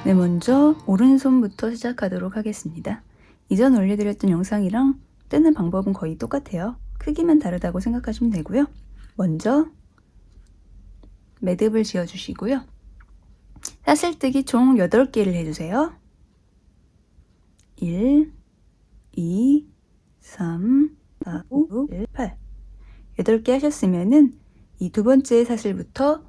네, 먼저 오른손부터 시작하도록 하겠습니다. 이전 올려드렸던 영상이랑 떼는 방법은 거의 똑같아요. 크기만 다르다고 생각하시면 되고요. 먼저 매듭을 지어주시고요. 사슬뜨기 총 8개를 해주세요. 1, 2, 3, 4, 5, 6, 7, 8 8개 하셨으면은 이 두 번째 사슬부터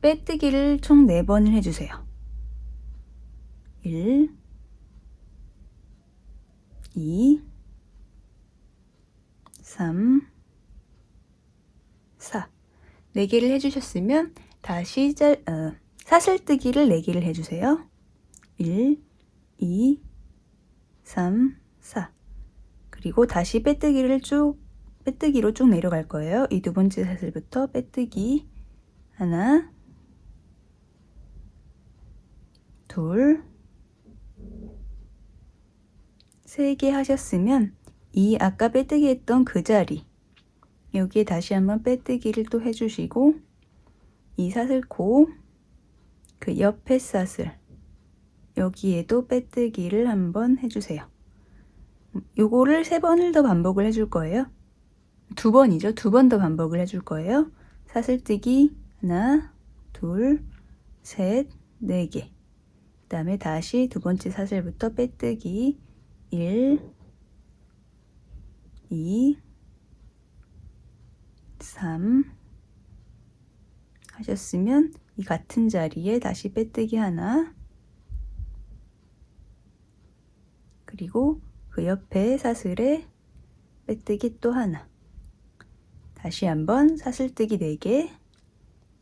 빼뜨기를 총 4번을 해주세요. 1, 2, 3, 4 4개를 해주셨으면 다시 사슬뜨기를 4개를 해주세요. 1, 2, 3, 4 그리고 다시 빼뜨기로 쭉 내려갈 거예요. 이 두 번째 사슬부터 빼뜨기 하나, 둘, 3개 하셨으면 이 아까 빼뜨기 했던 그 자리 여기에 다시 한번 빼뜨기를 또 해주시고 이 사슬코 그 옆에 사슬 여기에도 빼뜨기를 한번 해주세요. 요거를 3번을 더 반복을 해줄 거예요. 2번이죠. 2번 더 반복을 해줄 거예요. 사슬뜨기 하나, 둘, 셋, 4개. 그 다음에 다시 두 번째 사슬부터 빼뜨기 1, 2, 3 하셨으면 이 같은 자리에 다시 빼뜨기 하나 그리고 그 옆에 사슬에 빼뜨기 또 하나 다시 한번 사슬뜨기 4개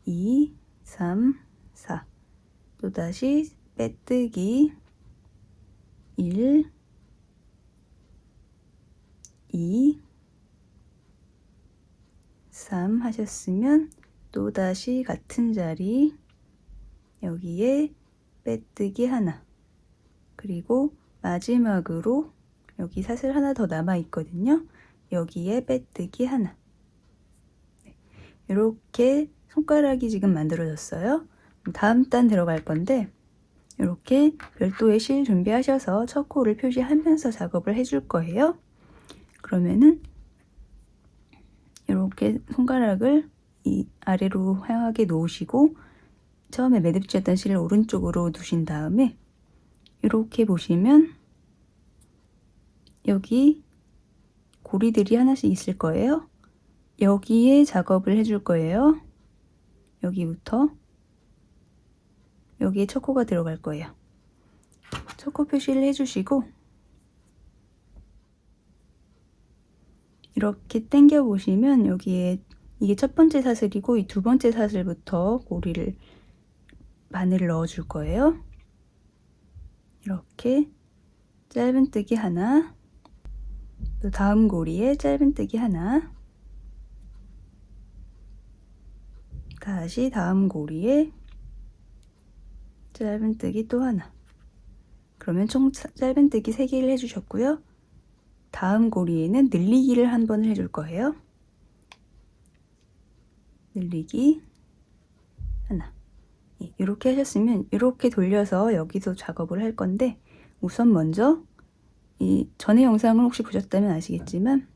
2, 3, 4 또다시 빼뜨기 1, 2, 3 하셨으면 또다시 같은 자리 여기에 빼뜨기 하나 그리고 마지막으로 여기 사슬 하나 더 남아 있거든요. 여기에 빼뜨기 하나 이렇게 손가락이 지금 만들어졌어요. 다음 단 들어갈 건데 이렇게 별도의 실 준비하셔서 첫 코를 표시하면서 작업을 해줄 거예요. 그러면은 이렇게 손가락을 이 아래로 향하게 놓으시고 처음에 매듭 지었던 실을 오른쪽으로 두신 다음에 이렇게 보시면 여기 고리들이 하나씩 있을 거예요. 여기에 작업을 해줄 거예요. 여기부터 여기에 첫 코가 들어갈 거예요. 첫 코 표시를 해주시고 이렇게 당겨 보시면 여기에 이게 첫 번째 사슬이고 이 두 번째 사슬부터 고리를 바늘을 넣어 줄 거예요. 이렇게 짧은뜨기 하나 또 다음 고리에 짧은뜨기 하나 다시 다음 고리에 짧은뜨기 또 하나 그러면 총 짧은뜨기 3개를 해주셨고요. 다음 고리에는 늘리기를 한 번을 해줄 거예요. 늘리기 하나 이렇게 하셨으면 이렇게 돌려서 여기서 작업을 할 건데 우선 먼저 이 전에 영상을 혹시 보셨다면 아시겠지만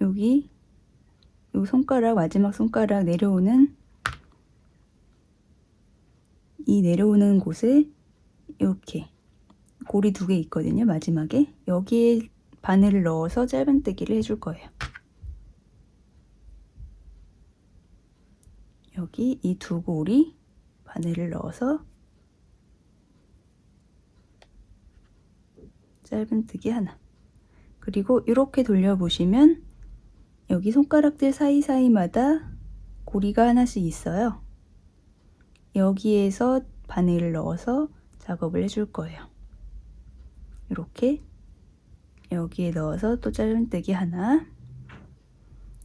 여기 요 손가락 마지막 손가락 내려오는 이 내려오는 곳에 이렇게 고리 2개 있거든요. 마지막에 여기에 바늘을 넣어서 짧은뜨기를 해줄 거예요. 여기 이 2 고리 바늘을 넣어서 짧은뜨기 하나 그리고 이렇게 돌려보시면 여기 손가락들 사이사이마다 고리가 하나씩 있어요. 여기에서 바늘을 넣어서 작업을 해줄 거예요. 이렇게 여기에 넣어서 또 짧은뜨기 하나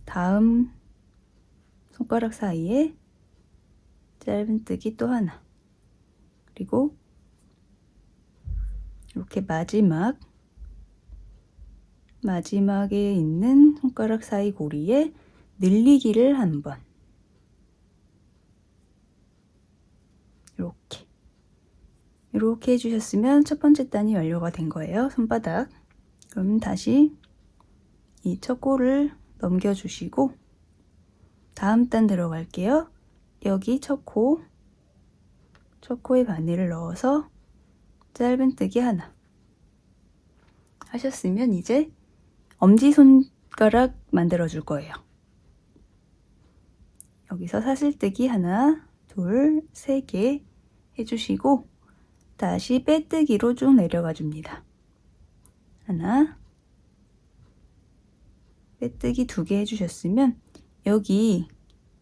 다음 손가락 사이에 짧은뜨기 또 하나 그리고 이렇게 마지막에 있는 손가락 사이 고리에 늘리기를 한번 이렇게 해주셨으면 첫 번째 단이 완료가 된 거예요. 손바닥. 그럼 다시 이 첫 코를 넘겨주시고 다음 단 들어갈게요. 여기 첫 코에 바늘을 넣어서 짧은뜨기 하나 하셨으면 이제 엄지손가락 만들어 줄 거예요. 여기서 사슬뜨기 하나, 둘, 세 개 해주시고 다시 빼뜨기로 쭉 내려가 줍니다. 하나, 빼뜨기 2개 해주셨으면 여기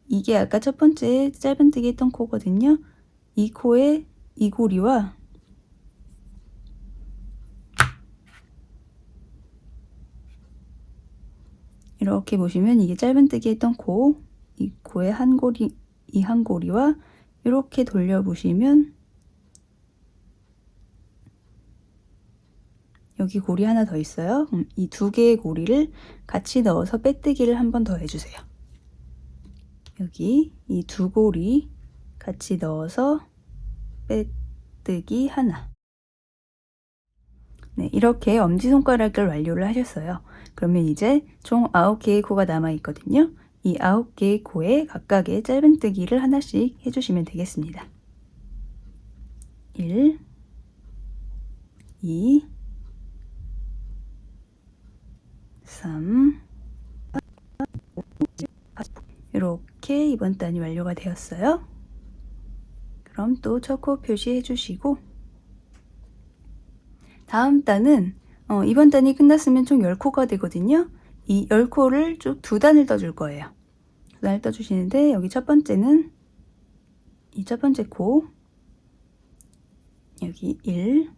이게 아까 첫 번째 짧은뜨기 했던 코거든요. 이 코에 이 고리와 이렇게 보시면 이게 짧은뜨기 했던 코, 이 코의 한 고리, 이 한 고리와 이렇게 돌려보시면 여기 고리 하나 더 있어요. 이 2개의 고리를 같이 넣어서 빼뜨기를 한 번 더 해주세요. 여기 이 2고리 같이 넣어서 빼뜨기 하나. 네, 이렇게 엄지손가락을 완료를 하셨어요. 그러면 이제 총 9개의 코가 남아 있거든요. 이 9개의 코에 각각의 짧은뜨기를 하나씩 해주시면 되겠습니다. 1, 2, 3, 이렇게 이번 단이 완료가 되었어요. 그럼 또 첫 코 표시해 주시고 다음 단은 이번 단이 끝났으면 총 10코가 되거든요. 이 10코를 쭉 2단을 떠줄 거예요. 2단을 떠주시는데 여기 첫 번째는 이 첫 번째 코 여기 1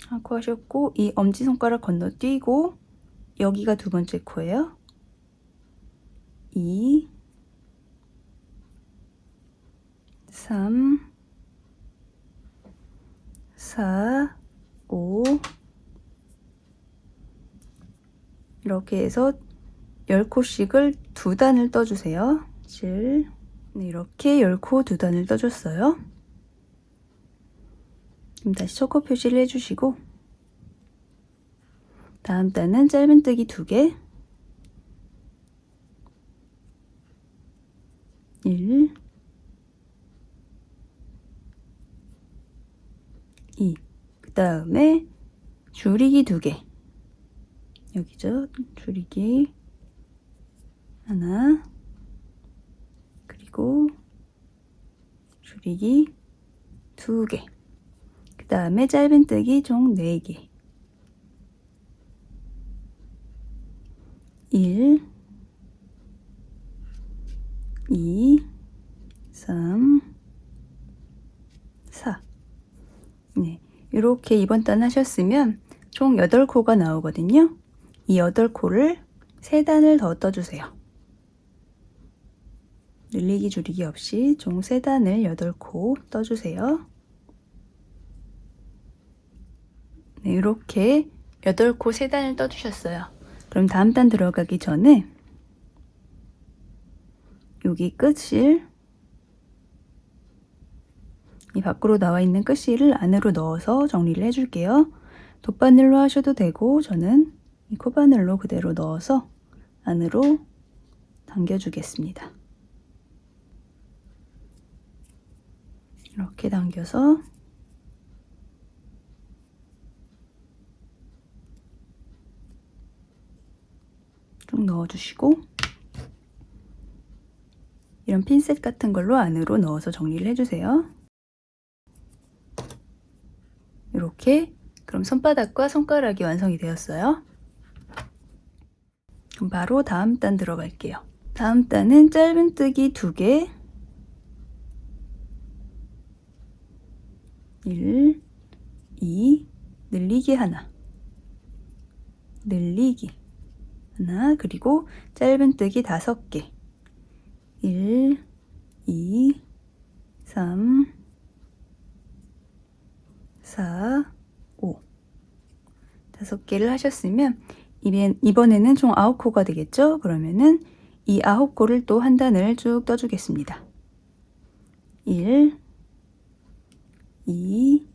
한 코 하셨고 이 엄지손가락 건너뛰고 여기가 두 번째 코예요. 2 3 4 5 이렇게 해서 10코씩을 2단을 떠주세요. 7 네, 이렇게 10코 2단을 떠줬어요. 그럼 다시 첫 코 표시를 해주시고 다음 단은 짧은뜨기 2개 1 2 그 다음에 줄이기 2개 여기죠. 줄이기 하나 그리고 줄이기 2개 그 다음에 짧은뜨기 총 4개 1 2 3 4 네, 이렇게 이번 단 하셨으면 총 8코가 나오거든요. 이 8코를 3단을 더 떠주세요. 늘리기 줄이기 없이 총 3단을 8코 떠주세요. 네, 이렇게 8코 3단을 떠주셨어요. 그럼 다음 단 들어가기 전에 여기 끝실 이 밖으로 나와 있는 끝실을 안으로 넣어서 정리를 해줄게요. 돗바늘로 하셔도 되고 저는 이 코바늘로 그대로 넣어서 안으로 당겨주겠습니다. 이렇게 당겨서 쭉 넣어주시고 이런 핀셋 같은 걸로 안으로 넣어서 정리를 해주세요. 이렇게 그럼 손바닥과 손가락이 완성이 되었어요. 그럼 바로 다음 단 들어갈게요. 다음 단은 짧은뜨기 2개 1 2 늘리기 하나 늘리기 하나 그리고 짧은뜨기 5개 1 2 3 4 5 5개를 하셨으면 이번에는 총 9코가 되겠죠? 그러면은 이 9코를 또 한 단을 쭉 떠주겠습니다. 1, 2,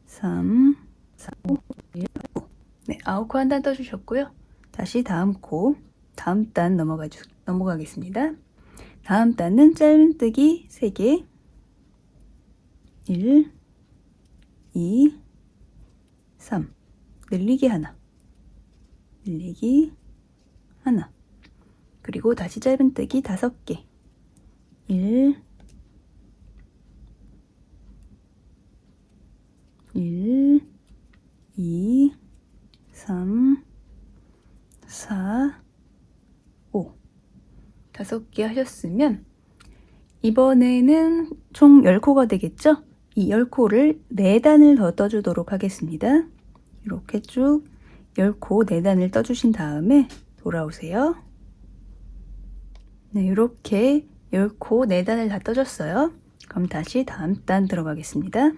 3, 4, 5, 1, 5. 네, 9코 한 단 떠주셨고요. 다시 다음 단 넘어가겠습니다. 다음 단은 짧은뜨기 3개, 1, 2, 3, 늘리기 하나, 늘리기 하나, 그리고 다시 짧은뜨기 5개, 1, 2, 3, 4, 5. 5개 하셨으면 이번에는 총 10코가 되겠죠? 이 10코를 4단을 더 떠주도록 하겠습니다. 이렇게 쭉 10코 4단을 떠주신 다음에 돌아오세요. 네, 이렇게 10코 4단을 다 떠줬어요. 그럼 다시 다음 단 들어가겠습니다.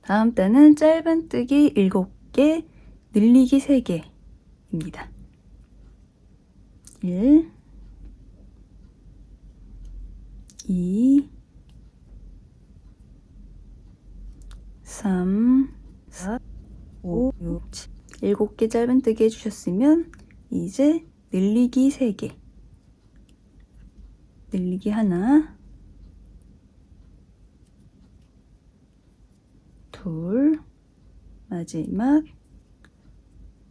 다음 단은 짧은뜨기 7개, 늘리기 3개입니다. 1, 2, 3, 4, 5, 6, 7. 7개 짧은뜨기 해주셨으면 이제 늘리기 3개, 늘리기 하나, 둘, 마지막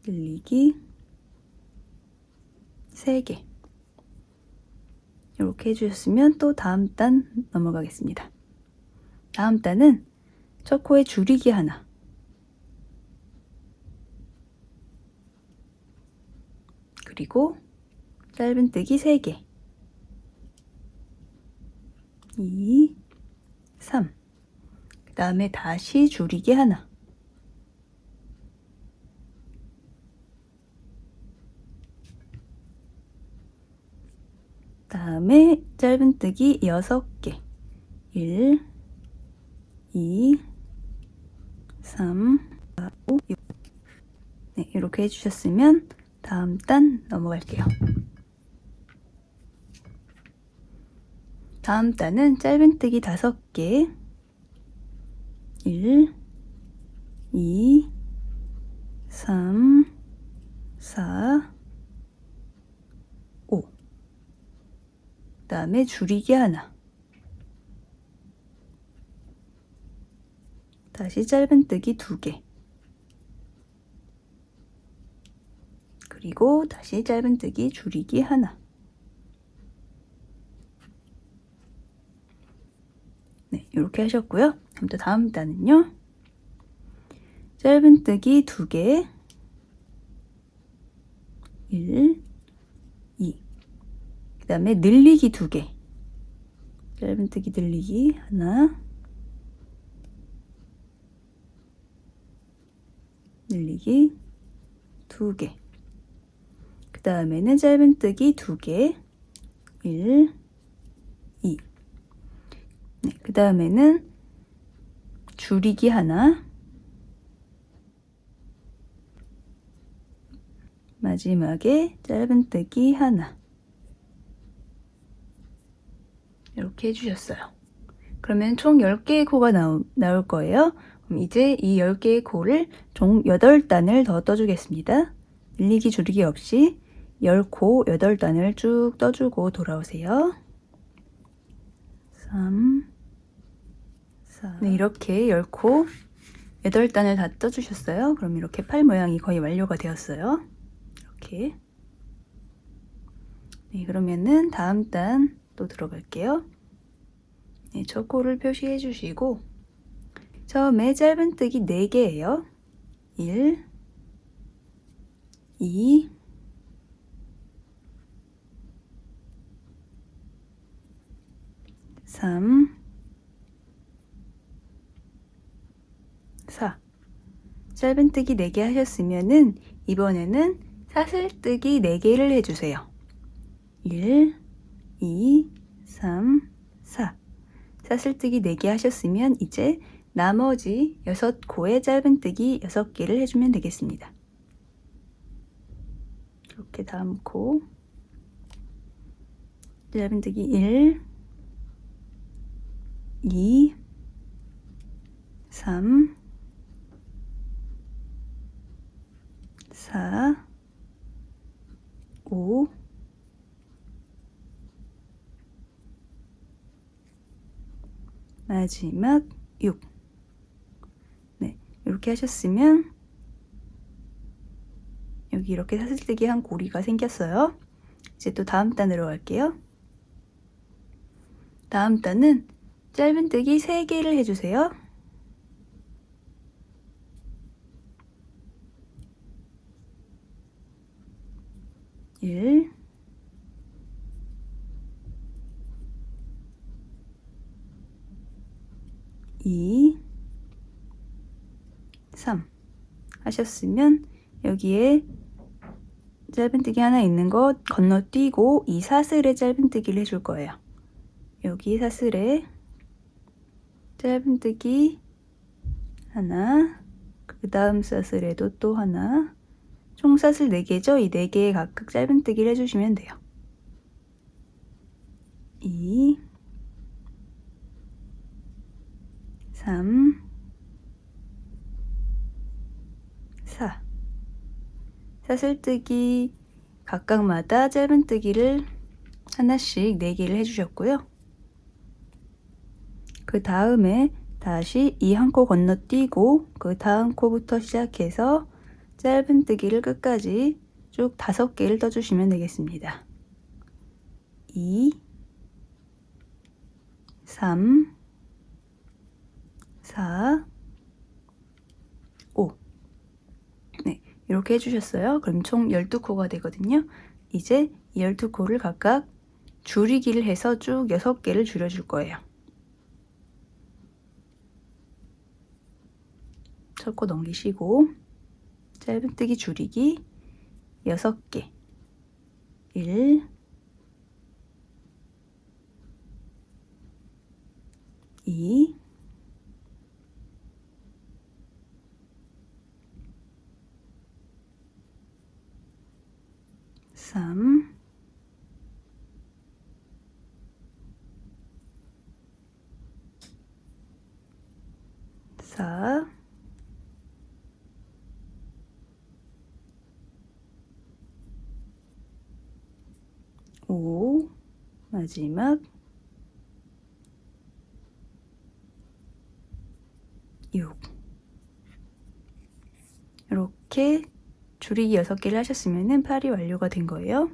늘리기 3개. 이렇게 해주셨으면 또 다음 단 넘어가겠습니다. 다음 단은 첫 코에 줄이기 하나, 그리고 짧은뜨기 3개, 2, 3, 그 다음에 다시 줄이기 하나, 다음에 짧은뜨기 6개, 1, 2, 3, 4, 5, 6. 네, 이렇게 해주셨으면 다음 단 넘어갈게요. 다음 단은 짧은뜨기 5개, 1, 2, 3, 4, 5. 그 다음에 줄이기 하나, 다시 짧은뜨기 2개, 그리고 다시 짧은뜨기 줄이기 하나. 네, 이렇게 하셨고요. 그럼 또 다음 단은요. 짧은뜨기 2개, 1, 2. 그 다음에 늘리기 2개, 짧은뜨기 늘리기 하나, 늘리기 2개. 그 다음에는 짧은뜨기 2개, 1, 2. 네, 그 다음에는 줄이기 하나, 마지막에 짧은뜨기 하나. 이렇게 해주셨어요. 그러면 총 10개의 코가 나올 거예요. 그럼 이제 이 10개의 코를 총 8단을 더 떠주겠습니다. 늘리기 줄이기 없이 10코 8단을 쭉 떠주고 돌아오세요. 3, 4. 네, 이렇게 10코 8단을 다 떠주셨어요. 그럼 이렇게 팔 모양이 거의 완료가 되었어요. 이렇게. 네, 그러면은 다음 단 또 들어갈게요. 네, 첫 코를 표시해 주시고 처음에 짧은뜨기 4개예요. 1, 2, 3, 4. 짧은뜨기 4개 하셨으면은 이번에는 사슬뜨기 4개를 해주세요. 1, 2, 3, 4. 사슬뜨기 4개 하셨으면 이제 나머지 6코의 짧은뜨기 6개를 해주면 되겠습니다. 이렇게 다음 코 짧은뜨기 1, 2, 3, 4, 5, 마지막 6. 네, 이렇게 하셨으면 여기 이렇게 사슬뜨기 한 고리가 생겼어요. 이제 또 다음 단으로 갈게요. 다음 단은 짧은뜨기 3개를 해주세요. 1, 2, 3 하셨으면 여기에 짧은뜨기 하나 있는 거 건너뛰고 이 사슬에 짧은뜨기를 해줄 거예요. 여기 사슬에 짧은뜨기 하나, 그 다음 사슬에도 또 하나, 총 사슬 4개죠? 이 4개에 각각 짧은뜨기를 해주시면 돼요. 2, 3, 4 사슬뜨기 각각마다 짧은뜨기를 하나씩 4개를 해주셨고요. 그 다음에 다시 이 한 코 건너뛰고 그 다음 코부터 시작해서 짧은뜨기를 끝까지 쭉 5개를 떠주시면 되겠습니다. 2, 3, 4, 5. 네, 이렇게 해주셨어요. 그럼 총 12코가 되거든요. 이제 이 12코를 각각 줄이기를 해서 쭉 6개를 줄여줄 거예요. 첫 코 넘기시고 짧은뜨기 줄이기 6개 1, 2, 3, 4, 5, 마지막 6. 이렇게 줄이기 6개를 하셨으면 팔이 완료가 된 거예요.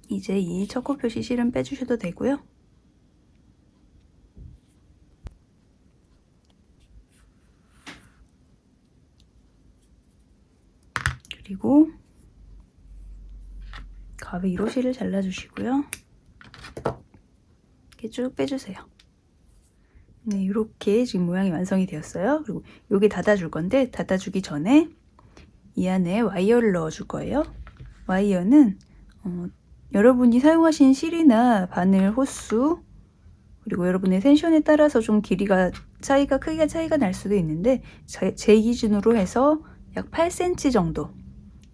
이제 이 첫 코 표시 실은 빼주셔도 되고요. 그리고 가위로 실을 잘라주시고요. 이렇게 쭉 빼주세요. 네, 이렇게 지금 모양이 완성이 되었어요. 그리고 여기 닫아줄 건데 닫아주기 전에 이 안에 와이어를 넣어줄 거예요. 와이어는 여러분이 사용하신 실이나 바늘 호수 그리고 여러분의 텐션에 따라서 좀 길이가 크기가 차이가 날 수도 있는데 제 기준으로 해서 약 8cm 정도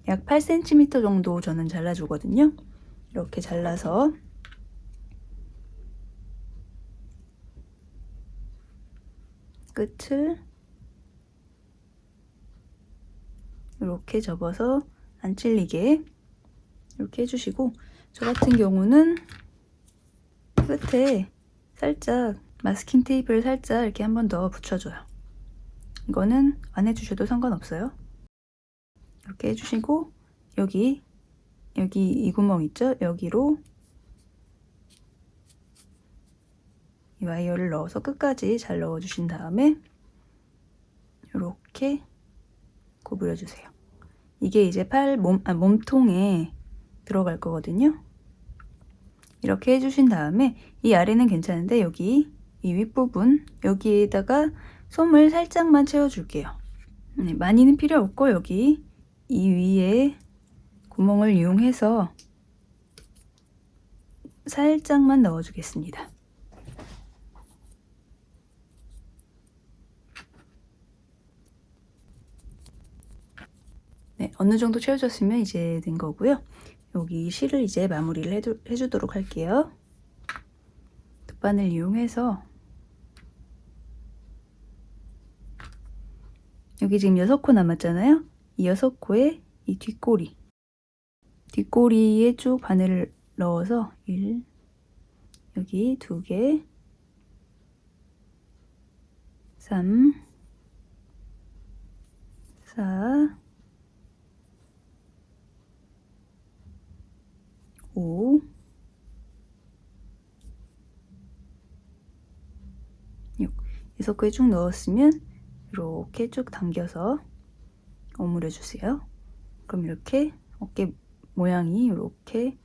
약 8cm 정도 저는 잘라주거든요. 이렇게 잘라서 끝을 이렇게 접어서 안 찔리게 이렇게 해주시고 저 같은 경우는 끝에 살짝 마스킹 테이프를 살짝 이렇게 한 번 더 붙여줘요. 이거는 안 해주셔도 상관없어요. 이렇게 해주시고 여기 이 구멍 있죠? 여기로 이 와이어를 넣어서 끝까지 잘 넣어주신 다음에 이렇게 구부려주세요. 이게 이제 몸통에 들어갈 거거든요. 이렇게 해주신 다음에 이 아래는 괜찮은데 여기 이 윗부분 여기에다가 솜을 살짝만 채워줄게요. 네, 많이는 필요 없고 여기 이 위에 구멍을 이용해서 살짝만 넣어주겠습니다. 네, 어느 정도 채워졌으면 이제 된 거고요. 여기 실을 이제 마무리를 해주도록 할게요. 격반을 이용해서 여기 지금 6코 남았잖아요. 이 6코에 이 뒷꼬리에 쭉 바늘을 넣어서 1, 여기 2개, 3, 4, 5, 6. 6코에 쭉 넣었으면 이렇게 쭉 당겨서 오므려 주세요. 그럼 이렇게 어깨 모양이 이렇게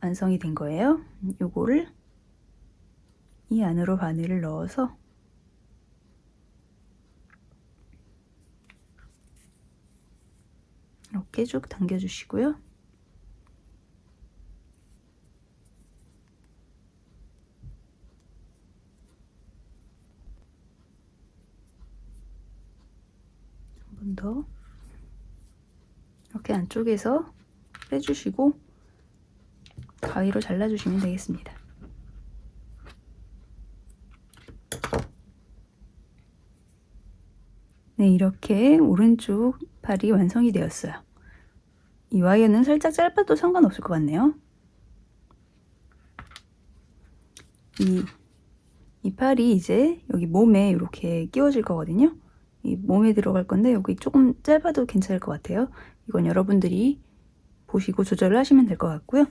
완성이 된 거예요. 요거를 이 안으로 바늘을 넣어서 이렇게 쭉 당겨 주시고요. 한 번 더 이렇게 안쪽에서 빼주시고 가위로 잘라주시면 되겠습니다. 네, 이렇게 오른쪽 팔이 완성이 되었어요. 이 와이어는 살짝 짧아도 상관없을 것 같네요. 이 팔이 이제 여기 몸에 이렇게 끼워질 거거든요. 이 몸에 들어갈 건데 여기 조금 짧아도 괜찮을 것 같아요. 이건 여러분들이 보시고 조절을 하시면 될 것 같고요.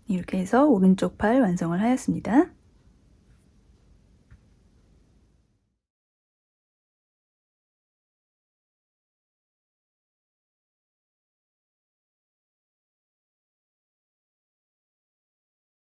이렇게 해서 오른쪽 팔 완성을 하였습니다.